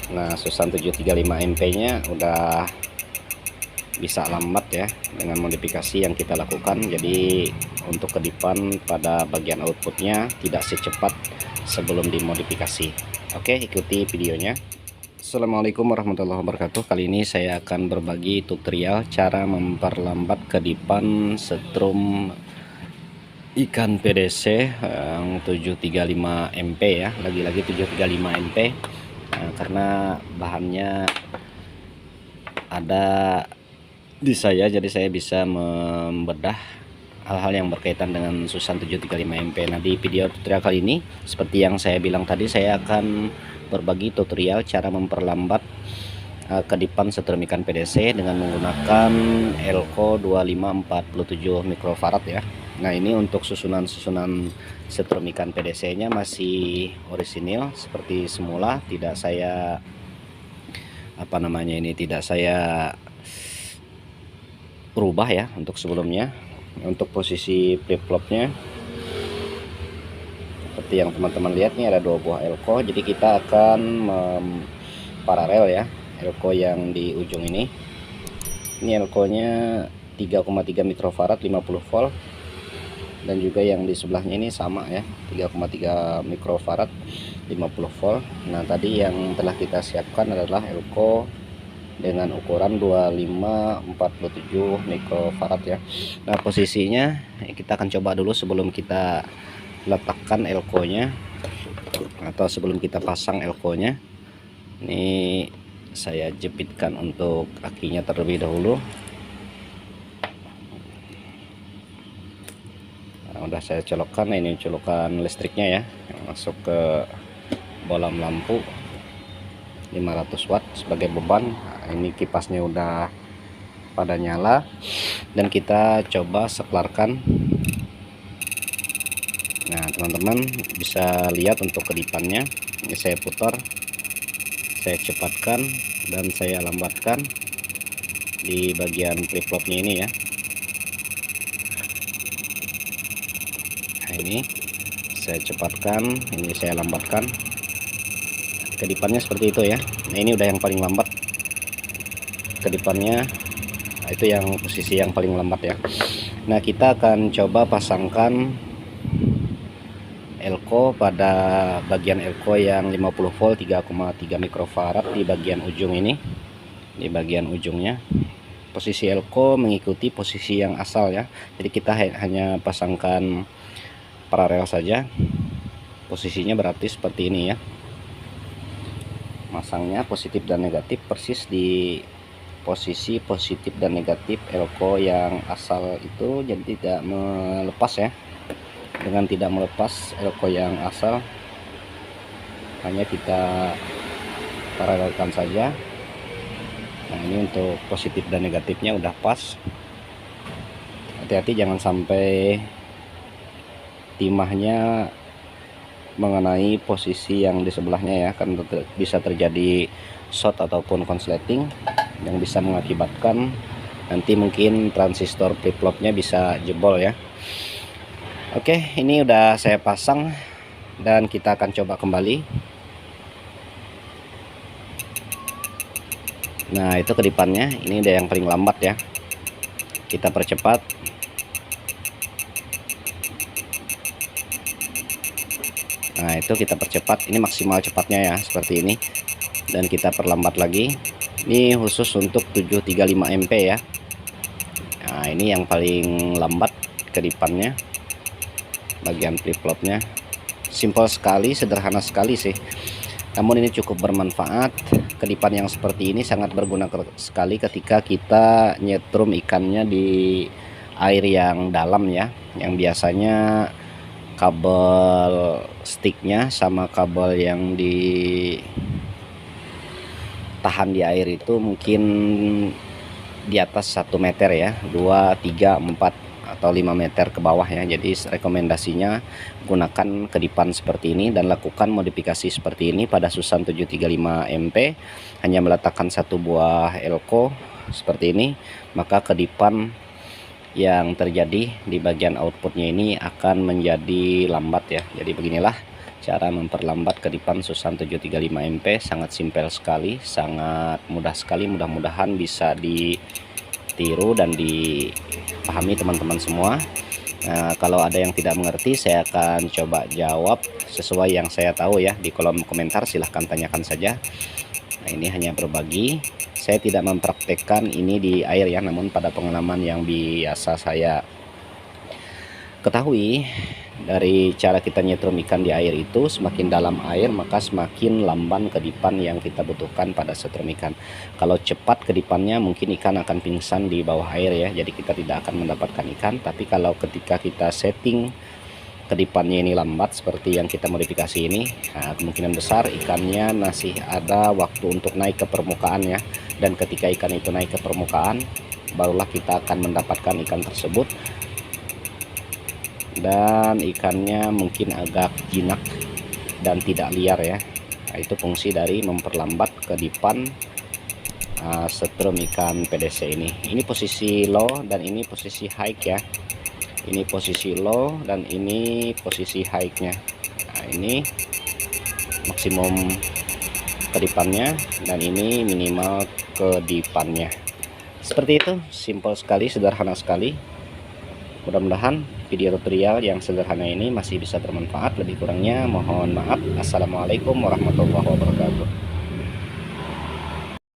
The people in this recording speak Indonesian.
Nah, Susan 735 MP nya udah bisa lambat ya dengan modifikasi yang kita lakukan. Jadi untuk kedipan pada bagian outputnya tidak secepat sebelum dimodifikasi. Oke, ikuti videonya. Assalamualaikum warahmatullahi wabarakatuh. Kali ini saya akan berbagi tutorial cara memperlambat kedipan setrum ikan PDC yang 735 MP ya, lagi-lagi 735 MP. Karena bahannya ada di saya, jadi saya bisa membedah hal-hal yang berkaitan dengan Susan 735 MP. Nah, di video tutorial kali ini seperti yang saya bilang tadi, saya akan berbagi tutorial cara memperlambat kedipan setrum ikan PDC dengan menggunakan Elco 2547 mikrofarad ya. Nah, ini untuk susunan setrum ikan PDC nya masih orisinil seperti semula, tidak saya tidak saya berubah ya untuk sebelumnya. Untuk posisi flip flopnya seperti yang teman-teman lihat nih, ada 2 buah Elco, jadi kita akan paralel ya Elco yang di ujung ini Elco nya 3,3 mikrofarad 50 volt, dan juga yang di sebelahnya ini sama ya, 3,3 mikrofarad 50 volt. Nah, tadi yang telah kita siapkan adalah Elco dengan ukuran 2547 mikrofarad ya. Nah, posisinya kita akan coba dulu sebelum kita letakkan Elco nya atau sebelum kita pasang Elco nya. Ini saya jepitkan untuk akinya terlebih dahulu. Nah, udah saya colokkan. Ini colokan listriknya ya, yang masuk ke bolam lampu 500 watt sebagai beban. Nah, ini kipasnya udah pada nyala, dan kita coba seklarkan. Nah, teman-teman bisa lihat untuk kedipannya, ini saya putar, saya cepatkan, dan saya lambatkan di bagian flip flopnya ini ya. Nah, ini saya cepatkan, ini saya lambatkan. Kedipannya seperti itu ya. Nah, ini udah yang paling lambat kedipannya. Nah, itu yang posisi yang paling lambat ya. Nah, kita akan coba pasangkan Elco pada bagian Elco yang 50 volt 3,3 mikrofarad di bagian ujung ini, di bagian ujungnya. Posisi Elco mengikuti posisi yang asal ya, jadi kita hanya pasangkan paralel saja. Posisinya berarti seperti ini ya, masangnya positif dan negatif persis di posisi positif dan negatif Elco yang asal itu, jadi tidak melepas ya. Dengan tidak melepas Elco yang asal, hanya kita paralelkan saja. Nah, ini untuk positif dan negatifnya udah pas. Hati-hati jangan sampai timahnya mengenai posisi yang di sebelahnya ya, kan bisa terjadi short ataupun konsleting yang bisa mengakibatkan nanti mungkin transistor flip flopnya bisa jebol ya. Oke, ini udah saya pasang dan kita akan coba kembali. Nah, itu kedipannya, ini udah yang paling lambat ya, kita percepat. Nah, itu kita percepat, ini maksimal cepatnya ya, seperti ini. Dan kita perlambat lagi. Ini khusus untuk 735 MP ya. Nah, ini yang paling lambat kedipannya, bagian flip flopnya. Simpel sekali, sederhana sekali sih, namun ini cukup bermanfaat. Kedipan yang seperti ini sangat berguna sekali ketika kita nyetrum ikannya di air yang dalam ya, yang biasanya kabel sticknya sama kabel yang ditahan di air itu mungkin di atas 1 meter ya, 2, 3, 4 atau 5 meter ke bawah ya. Jadi rekomendasinya gunakan kedipan seperti ini dan lakukan modifikasi seperti ini pada Susan 735 MP. Hanya meletakkan 1 buah Elco seperti ini, maka kedipan yang terjadi di bagian outputnya ini akan menjadi lambat ya. Jadi beginilah Cara memperlambat kedipan Susan 735 MP sangat simpel sekali, sangat mudah sekali. Mudah-mudahan bisa ditiru dan dipahami teman-teman semua. Nah, kalau ada yang tidak mengerti, saya akan coba jawab sesuai yang saya tahu ya di kolom komentar. Silahkan tanyakan saja. Nah, ini hanya berbagi. Saya tidak mempraktekkan ini di air ya, namun pada pengalaman yang biasa saya ketahui, dari cara kita nyetrum ikan di air itu, semakin dalam air maka semakin lamban kedipan yang kita butuhkan pada setrum ikan. Kalau cepat kedipannya mungkin ikan akan pingsan di bawah air ya, jadi kita tidak akan mendapatkan ikan. Tapi kalau ketika kita setting kedipannya ini lambat seperti yang kita modifikasi ini, nah, kemungkinan besar ikannya masih ada waktu untuk naik ke permukaan ya. Dan ketika ikan itu naik ke permukaan, barulah kita akan mendapatkan ikan tersebut. Dan ikannya mungkin agak jinak dan tidak liar ya. Nah, itu fungsi dari memperlambat kedipan setrum ikan PDC ini. Ini posisi low dan ini posisi high ya. Ini posisi low dan ini posisi high-nya. Nah, ini maksimum kedipannya dan ini minimal kedipannya. Seperti itu, simpel sekali, sederhana sekali. Mudah-mudahan video tutorial yang sederhana ini masih bisa bermanfaat. Lebih kurangnya mohon maaf. Assalamualaikum warahmatullahi wabarakatuh.